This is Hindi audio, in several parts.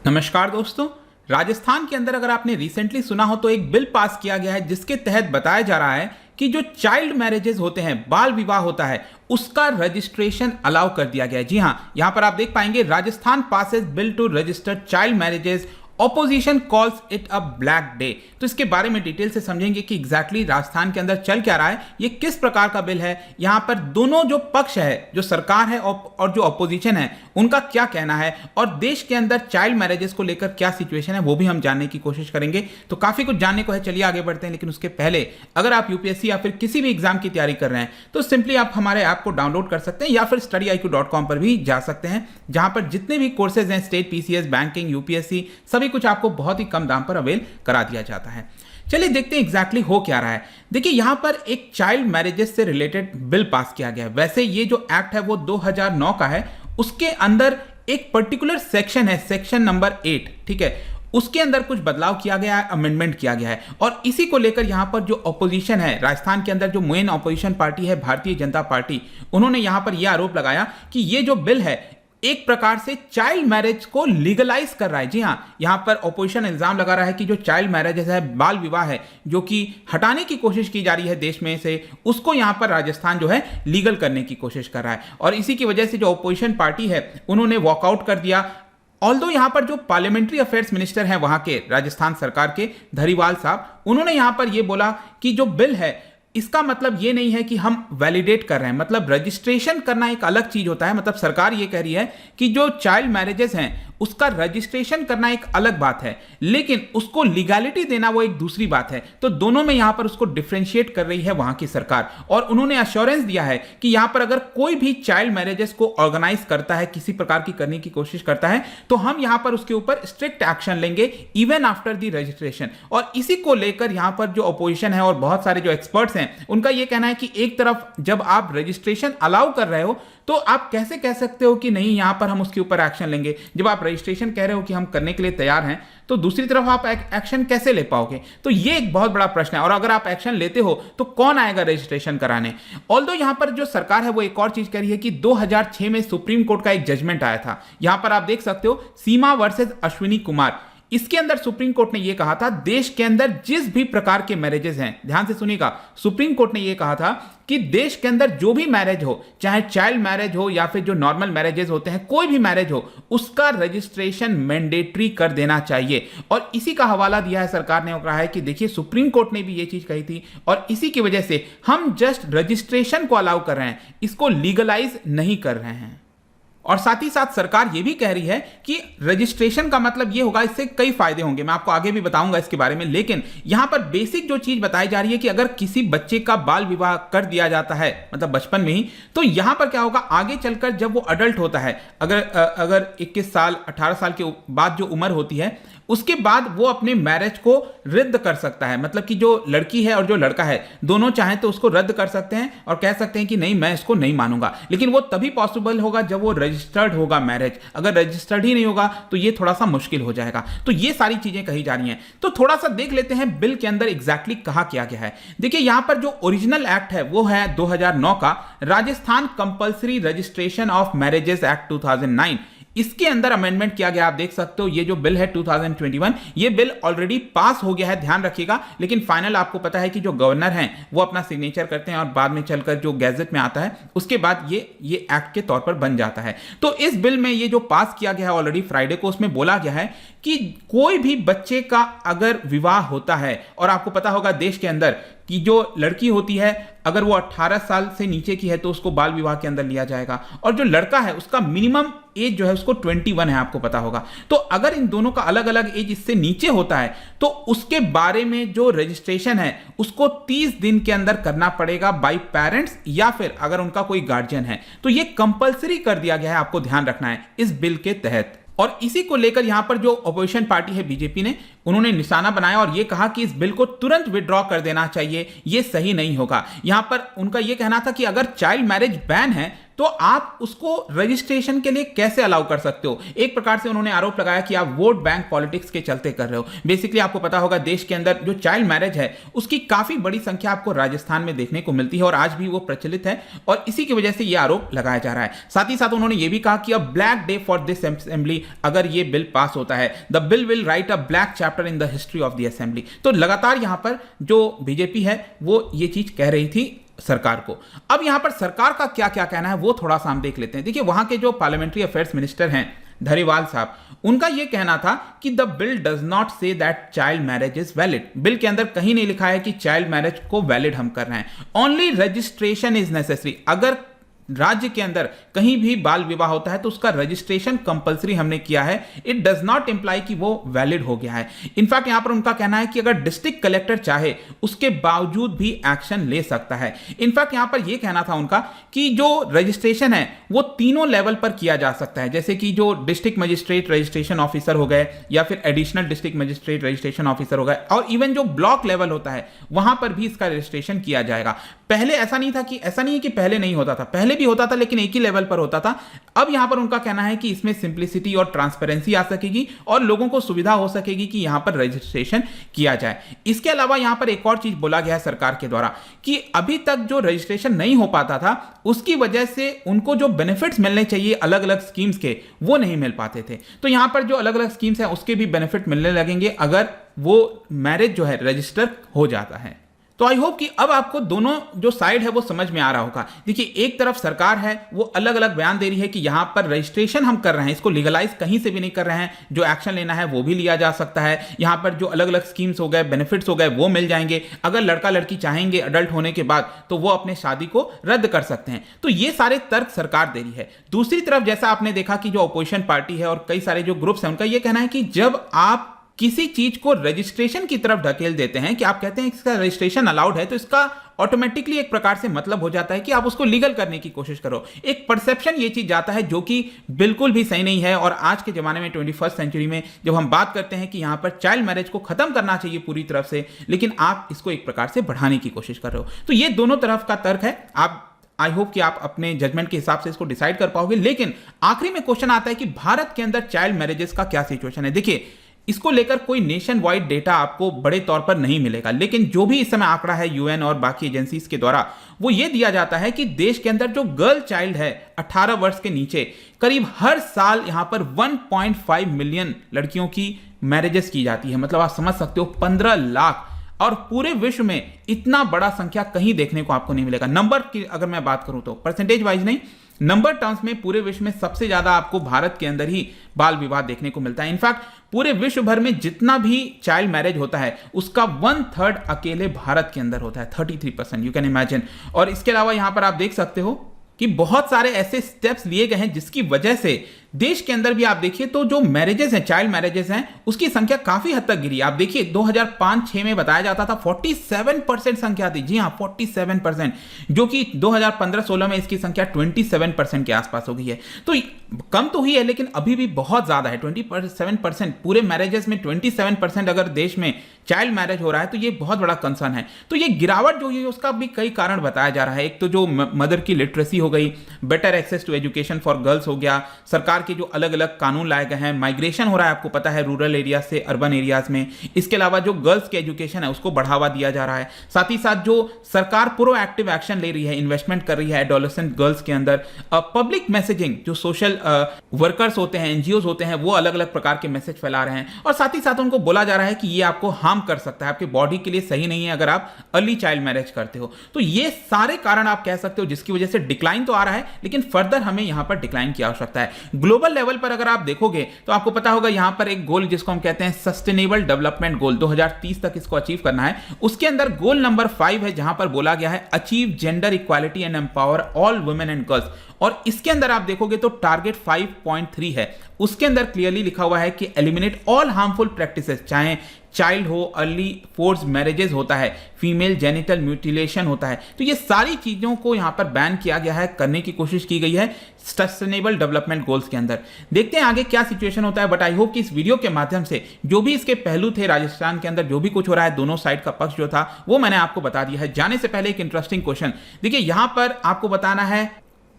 नमस्कार दोस्तों। राजस्थान के अंदर अगर आपने रिसेंटली सुना हो तो एक बिल पास किया गया है जिसके तहत बताया जा रहा है कि जो चाइल्ड मैरिजेस होते हैं, बाल विवाह होता है, उसका रजिस्ट्रेशन अलाउ कर दिया गया है। जी हां, यहां पर आप देख पाएंगे Rajasthan passes bill to register child marriages, opposition calls it a black day. तो इसके बारे में डिटेल से समझेंगे कि एग्जैक्टली राजस्थान के अंदर चल क्या रहा है, ये किस प्रकार का बिल है, यहां पर दोनों जो पक्ष है, जो सरकार है और जो ऑपोजिशन है, उनका क्या कहना है और देश के अंदर चाइल्ड मैरिजेस को लेकर क्या सिचुएशन है वो भी हम जानने की कोशिश करेंगे। तो काफी कुछ जानने को है, चलिए आगे बढ़ते हैं। लेकिन उसके पहले अगर आप यूपीएससी या फिर किसी भी एग्जाम की तैयारी कर रहे हैं तो सिंपली आप हमारे ऐप को डाउनलोड कर सकते हैं या फिर study.iq.com पर भी जा सकते हैं, जहां पर जितने भी कोर्सेज हैं, स्टेट पीसीएस, बैंकिंग, यूपीएससी, सभी कुछ आपको बहुत ही कम दाम पर अवेल करा दिया जाता है। चलिए देखते हैं एग्जैक्टली हो क्या रहा है। देखिए यहां पर एक चाइल्ड मैरिजेस से रिलेटेड बिल पास किया गया है। वैसे ये जो एक्ट है वो 2009 का है, उसके अंदर एक पर्टिकुलर सेक्शन है, सेक्शन नंबर 8, ठीक है, उसके अंदर कुछ बदलाव किया गया है, अमेंडमेंट किया गया है। और इसी को लेकर यहां पर जो ऑपोजिशन है, राजस्थान के अंदर जो मेन ऑपोजिशन पार्टी है भारतीय जनता पार्टी, उन्होंने यहां पर यह आरोप लगाया कि ये जो बिल है एक प्रकार से चाइल्ड मैरिज को लीगलाइज कर रहा है। जी हां, यहां पर ऑपोजिशन इल्जाम लगा रहा है कि जो चाइल्ड मैरिज है, बाल विवाह है, जो कि हटाने की कोशिश की जा रही है देश में से, उसको यहां पर राजस्थान जो है लीगल करने की कोशिश कर रहा है। और इसी की वजह से जो ऑपोजिशन पार्टी है उन्होंने वॉकआउट कर दिया। ऑल्दो यहां पर जो पार्लियामेंट्री अफेयर्स मिनिस्टर हैं वहां के राजस्थान सरकार के, धरीवाल साहब, उन्होंने यहां पर यह बोला कि जो बिल है इसका मतलब ये नहीं है कि हम वैलिडेट कर रहे हैं, मतलब रजिस्ट्रेशन करना एक अलग चीज होता है। मतलब सरकार ये कह रही है कि जो चाइल्ड मैरिजेस हैं उसका रजिस्ट्रेशन करना एक अलग बात है, लेकिन उसको लीगैलिटी देना वो एक दूसरी बात है। तो दोनों में यहां पर उसको डिफरेंशिएट कर रही है वहां की सरकार। और उन्होंने अश्योरेंस दिया है कि यहां पर अगर कोई भी चाइल्ड मैरिजेस को ऑर्गेनाइज करता है, किसी प्रकार की करने की कोशिश करता है, तो हम यहां पर उसके ऊपर स्ट्रिक्ट एक्शन लेंगे इवन आफ्टर द रजिस्ट्रेशन। और इसी को लेकर यहां पर जो अपोजिशन है और बहुत सारे जो एक्सपर्ट्स हैं उनका यह कहना है कि एक तरफ जब आप रजिस्ट्रेशन अलाउ कर रहे हो तो आप कैसे कह सकते हो कि नहीं यहां पर हम उसके ऊपर एक्शन लेंगे। जब आप रजिस्ट्रेशन कह रहे हो कि हम करने के लिए तैयार हैं, तो दूसरी तरफ आप एक्शन कैसे ले पाओगे? तो ये एक बहुत बड़ा प्रश्न है। और अगर आप एक्शन लेते हो तो कौन आएगा रजिस्ट्रेशन कराने? ऑल्दो यहां पर जो सरकार है वो एक और चीज कह रही है कि 2006 में सुप्रीम कोर्ट का एक जजमेंट आया था, यहां पर आप देख सकते हो, सीमा वर्सेस अश्विनी कुमार। इसके अंदर सुप्रीम कोर्ट ने यह कहा था देश के अंदर जिस भी प्रकार के मैरिजेस हैं, ध्यान से सुनिएगा, सुप्रीम कोर्ट ने यह कहा था कि देश के अंदर जो भी मैरिज हो, चाहे चाइल्ड मैरिज हो या फिर जो नॉर्मल मैरिजेस होते हैं, कोई भी मैरिज हो, उसका रजिस्ट्रेशन मैंडेटरी कर देना चाहिए। और इसी का हवाला दिया है सरकार ने और कहा है कि देखिए सुप्रीम कोर्ट ने भी यह चीज कही थी और इसी की वजह से हम जस्ट रजिस्ट्रेशन को अलाउ कर रहे हैं, इसको लीगलाइज नहीं कर रहे हैं। और साथ ही साथ सरकार यह भी कह रही है कि रजिस्ट्रेशन का मतलब यह होगा, इससे कई फायदे होंगे, मैं आपको आगे भी बताऊंगा इसके बारे में। लेकिन यहां पर बेसिक जो चीज बताई जा रही है कि अगर किसी बच्चे का बाल विवाह कर दिया जाता है, मतलब बचपन में ही, तो यहां पर क्या होगा, आगे चलकर जब वो अडल्ट होता है, अगर 21 साल 18 साल के बाद जो उम्र होती है, उसके बाद वो अपने मैरिज को रद्द कर सकता है। मतलब कि जो लड़की है और जो लड़का है दोनों चाहें तो उसको रद्द कर सकते हैं और कह सकते हैं कि नहीं मैं इसको नहीं मानूंगा। लेकिन वो तभी पॉसिबल होगा जब वो रजिस्टर्ड होगा मैरिज। अगर रजिस्टर्ड ही नहीं होगा तो ये थोड़ा सा मुश्किल हो जाएगा। तो ये सारी चीजें कही जा रही हैं। तो थोड़ा सा देख लेते हैं बिल के अंदर एग्जैक्टली कहा क्या गया है। देखिए यहां पर जो ओरिजिनल एक्ट है वो है 2009 का Rajasthan compulsory registration of marriages act 2009। इसके अंदर अमेंडमेंट किया गया, आप देख सकते हो। ये जो बिल है 2021, ये बिल ऑलरेडी पास हो गया है, ध्यान रखिएगा। लेकिन फाइनल आपको पता है कि जो गवर्नर हैं वो अपना सिग्नेचर करते हैं और बाद में चलकर जो गैजेट में आता है उसके बाद ये एक्ट के तौर पर बन जाता है। तो इस बिल में ये जो पास किया गया है ऑलरेडी फ्राइडे को, उसमें बोला गया है कि कोई भी बच्चे का अगर विवाह होता है, और आपको पता होगा देश के अंदर कि जो लड़की होती है अगर वो 18 साल से नीचे की है तो उसको बाल विवाह के अंदर लिया जाएगा, और जो लड़का है उसका मिनिमम एज जो है उसको 21 है, आपको पता होगा। तो अगर इन दोनों का अलग अलग एज इससे नीचे होता है तो उसके बारे में जो रजिस्ट्रेशन है उसको 30 दिन के अंदर करना पड़ेगा बाय पेरेंट्स या फिर अगर उनका कोई गार्जियन है। तो ये कंपलसरी कर दिया गया है, आपको ध्यान रखना है इस बिल के तहत। और इसी को लेकर यहां पर जो अपोजिशन पार्टी है बीजेपी ने, उन्होंने निशाना बनाया और यह कहा कि इस बिल को तुरंत विड्रॉ कर देना चाहिए, यह सही नहीं होगा। यहां पर उनका यह कहना था कि अगर चाइल्ड मैरिज बैन है तो आप उसको रजिस्ट्रेशन के लिए कैसे अलाउ कर सकते हो? एक प्रकार से उन्होंने आरोप लगाया कि आप वोट बैंक पॉलिटिक्स के चलते कर रहे हो। बेसिकली आपको पता होगा देश के अंदर जो चाइल्ड मैरिज है उसकी काफी बड़ी संख्या आपको राजस्थान में देखने को मिलती है और आज भी वो प्रचलित है और इसी की वजह से यह आरोप लगाया जा रहा है। साथ ही साथ उन्होंने यह भी कहा कि अ black day for this assembly, अगर ये बिल पास होता है, the bill will write a black chapter in the history of the assembly. तो लगातार यहां पर जो बीजेपी है वो ये चीज कह रही थी सरकार को। अब यहां पर सरकार का क्या क्या कहना है वो थोड़ा सा हम देख लेते हैं। देखिए वहां के जो पार्लियामेंट्री अफेयर्स मिनिस्टर हैं धरीवाल साहब, उनका यह कहना था कि the bill does not say that child marriage is valid. Bill के अंदर कहीं नहीं लिखा है कि चाइल्ड मैरिज को वैलिड हम कर रहे हैं। Only registration is necessary. अगर राज्य के अंदर कहीं भी बाल विवाह होता है तो उसका रजिस्ट्रेशन कंपलसरी हमने किया है। इट डज नॉट इंप्लाई कि वो वैलिड हो गया है। इनफैक्ट यहां पर उनका कहना है कि अगर डिस्ट्रिक्ट कलेक्टर चाहे उसके बावजूद भी एक्शन ले सकता है। इनफैक्ट यहां पर यह कहना था उनका कि जो रजिस्ट्रेशन है वो तीनों लेवल पर किया जा सकता है, जैसे कि जो डिस्ट्रिक्ट मजिस्ट्रेट रजिस्ट्रेशन ऑफिसर हो गए या फिर additional district magistrate registration officer हो गए, और इवन जो ब्लॉक लेवल होता है वहां पर भी इसका रजिस्ट्रेशन किया जाएगा। पहले ऐसा नहीं था कि ऐसा नहीं है कि पहले नहीं होता था, पहले भी होता था लेकिन एक ही लेवल पर होता था। अब यहां पर उनका कहना है कि इसमें सिंप्लिसिटी और ट्रांसपेरेंसी आ सकेगी और लोगों को सुविधा हो सकेगी कि यहां पर रजिस्ट्रेशन किया जाए। इसके अलावा यहां पर एक और चीज बोला गया है सरकार के द्वारा कि अभी तक जो रजिस्ट्रेशन नहीं हो पाता था उसकी वजह से उनको जो बेनिफिट्स मिलने चाहिए अलग अलग स्कीम्स के वो नहीं मिल पाते थे। तो यहां पर जो अलग अलग स्कीम्स हैं उसके भी बेनिफिट मिलने लगेंगे अगर वो मैरिज जो है रजिस्टर हो जाता है। तो आई होप कि अब आपको दोनों जो साइड है वो समझ में आ रहा होगा। देखिए एक तरफ सरकार है वो अलग अलग बयान दे रही है कि यहां पर रजिस्ट्रेशन हम कर रहे हैं, इसको लीगलाइज कहीं से भी नहीं कर रहे हैं, जो एक्शन लेना है वो भी लिया जा सकता है। यहां पर जो अलग अलग स्कीम्स हो गए बेनिफिट्स हो गए वो मिल जाएंगे। अगर लड़का लड़की चाहेंगे अडल्ट होने के बाद तो वो अपने शादी को रद्द कर सकते हैं। तो ये सारे तर्क सरकार दे रही है। दूसरी तरफ जैसा आपने देखा कि जो अपोजिशन पार्टी है और कई सारे जो ग्रुप्स हैं उनका यह कहना है कि जब आप किसी चीज को रजिस्ट्रेशन की तरफ ढकेल देते हैं कि आप कहते हैं इसका रजिस्ट्रेशन अलाउड है तो इसका ऑटोमेटिकली एक प्रकार से मतलब हो जाता है कि आप उसको लीगल करने की कोशिश करो। एक परसेप्शन ये चीज जाता है जो कि बिल्कुल भी सही नहीं है। और आज के जमाने में 21st सेंचुरी में जब हम बात करते हैं कि यहां पर चाइल्ड मैरिज को खत्म करना चाहिए पूरी तरफ से, लेकिन आप इसको एक प्रकार से बढ़ाने की कोशिश कर रहे हो। तो ये दोनों तरफ का तर्क है। आप आई होप कि आप अपने जजमेंट के हिसाब से इसको डिसाइड कर पाओगे। लेकिन आखिरी में क्वेश्चन आता है कि भारत के अंदर चाइल्ड मैरिजेस का क्या सिचुएशन है। देखिए इसको लेकर कोई नेशन वाइड डेटा आपको बड़े तौर पर नहीं मिलेगा, लेकिन जो भी इस समय आंकड़ा है यूएन और बाकी एजेंसीज के द्वारा वो ये दिया जाता है कि देश के अंदर जो गर्ल चाइल्ड है 18 वर्ष के नीचे, करीब हर साल यहां पर 1.5 मिलियन लड़कियों की मैरिजेस की जाती है। मतलब आप समझ सकते हो 15 लाख। और पूरे विश्व में इतना बड़ा संख्या कहीं देखने को आपको नहीं मिलेगा। नंबर की अगर मैं बात करूं तो परसेंटेज वाइज नहीं, नंबर टर्म्स में पूरे विश्व में सबसे ज्यादा आपको भारत के अंदर ही बाल विवाह देखने को मिलता है। इनफैक्ट पूरे विश्व भर में जितना भी चाइल्ड मैरिज होता है उसका 1/3 अकेले भारत के अंदर होता है, 33%, यू कैन इमेजिन। और इसके अलावा यहां पर आप देख सकते हो कि बहुत सारे ऐसे स्टेप्स लिए गए हैं जिसकी वजह से देश के अंदर भी आप देखिए तो जो मैरिजेस हैं, चाइल्ड मैरिजेस हैं, उसकी संख्या काफी हद तक गिरी। आप देखिए 2005-6 में बताया जाता था 47% संख्या थी। जी हां 47%, जो कि 2015-16 में इसकी संख्या 27% के आसपास हो गई है। तो कम तो हुई है लेकिन अभी भी बहुत ज्यादा है। 27% पूरे मैरिजेस में 27% अगर देश में चाइल्ड मैरिज हो रहा है तो ये बहुत बड़ा कंसर्न है। तो ये गिरावट जो है उसका भी कई कारण बताया जा रहा है। एक तो जो मदर की लिटरेसी हो गई, better access to education for girls हो गया, सरकार के जो अलग अलग कानून लाए गए हैं, माइग्रेशन हो रहा है आपको पता है रूरल एरिया से अर्बन एरियाज में। इसके अलावा जो गर्ल्स की एजुकेशन है उसको बढ़ावा दिया जा रहा है। साथ ही साथ जो सरकार प्रोएक्टिव एक्शन ले रही है, इन्वेस्टमेंट कर रही है एडोलेसेंट गर्ल्स के अंदर। पब्लिक मैसेजिंग, जो सोशल वर्कर्स होते हैं, एनजीओज होते हैं, वो अलग अलग प्रकार के मैसेज फैला रहे हैं। और साथ ही साथ उनको बोला जा रहा है कि ये आपको हार्म कर सकता है, आपके बॉडी के लिए सही नहीं है अगर आप अर्ली चाइल्ड मैरिज करते हो। तो ये सारे कारण आप कह सकते हो जिसकी वजह से डिक्लाइन तो आ रहा है, लेकिन फर्दर हमें यहां पर डिक्लाइन की आवश्यकता है। ग्लोबल लेवल पर अगर आप देखोगे तो आपको पता होगा यहां पर एक गोल जिसको हम कहते हैं सस्टेनेबल डेवलपमेंट गोल, 2030 तक इसको अचीव करना है। उसके अंदर गोल नंबर 5 है जहां पर बोला गया है achieve gender equality and empower all women and girls. और इसके अंदर आप देखोगे तो टारगेट 5.3 है, उसके अंदर क्लियरली लिखा हुआ है कि एलिमिनेट ऑल हार्मफुल प्रैक्टिसेस, चाहे चाइल्ड हो, अर्ली फोर्स मैरिजेस होता है, फीमेल जेनिटल म्यूटिलेशन होता है, तो ये सारी चीजों को यहां पर बैन किया गया है, करने की कोशिश की गई है सस्टेनेबल डेवलपमेंट गोल्स के अंदर। देखते हैं आगे क्या सिचुएशन होता है। बट आई होप कि इस वीडियो के माध्यम से जो भी इसके पहलू थे, राजस्थान के अंदर जो भी कुछ हो रहा है, दोनों साइड का पक्ष जो था वो मैंने आपको बता दिया है। जाने से पहले एक इंटरेस्टिंग क्वेश्चन, देखिए यहां पर आपको बताना है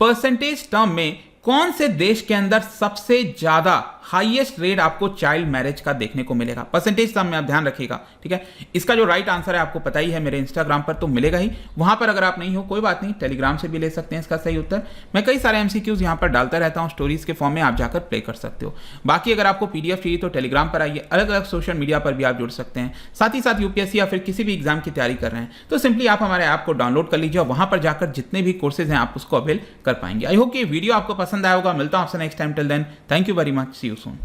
परसेंटेज टर्म में कौन से देश के अंदर सबसे ज्यादा हाईएस्ट रेट आपको चाइल्ड मैरिज का देखने को मिलेगा? परसेंटेज टर्म में आप ध्यान रखिएगा, ठीक है। इसका जो राइट आंसर है आपको पता ही है, मेरे इंस्टाग्राम पर तो मिलेगा ही। वहां पर अगर आप नहीं हो कोई बात नहीं, टेलीग्राम से भी ले सकते हैं इसका सही उत्तर। मैं कई सारे एमसीक्यूज यहां पर डालता रहता हूं स्टोरीज के फॉर्म में, आप जाकर प्ले कर सकते हो। बाकी अगर आपको पीडीएफ चाहिए तो टेलीग्राम पर आइए, अलग अलग सोशल मीडिया पर भी आप जुड़ सकते हैं। साथ ही साथ यूपीएससी या फिर किसी भी एग्जाम की तैयारी कर रहे हैं तो सिंपली आप हमारे ऐप को डाउनलोड कर लीजिए और वहां पर जाकर जितने भी कोर्सेज हैं आप उसको अवेल कर पाएंगे। आई होप कि वीडियो आपको पसंद आया होगा। मिलता हूं आपसे next time. Till then, thank you very much, see you soon.